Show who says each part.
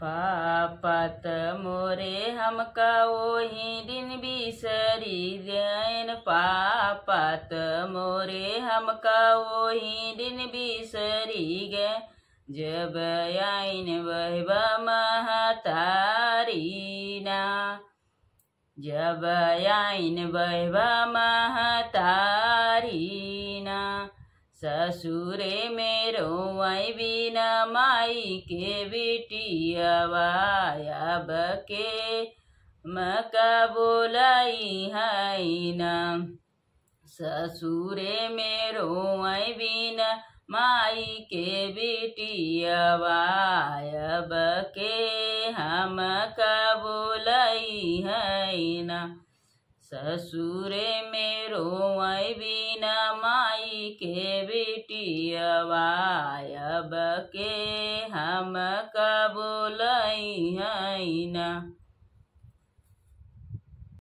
Speaker 1: पापा त मोरे हमका ओही दिन बिसरी गएन। पापा त मोरे हमका ओही दिन बिसरी गए। जब आइन बहबा महतारी ना, जब आइन बहबा महतारी ना। ससुरे मेरो आई बिना माई के बिटियावा। अब के मका बोलाई है ना। ससुरे मेरो आई बिना माई के बिटियावा। अब के हम का बोलाई है ना। ससुरे मेरो आई बिना माई के बिटियावा। अब के हम का बोलाई है ना।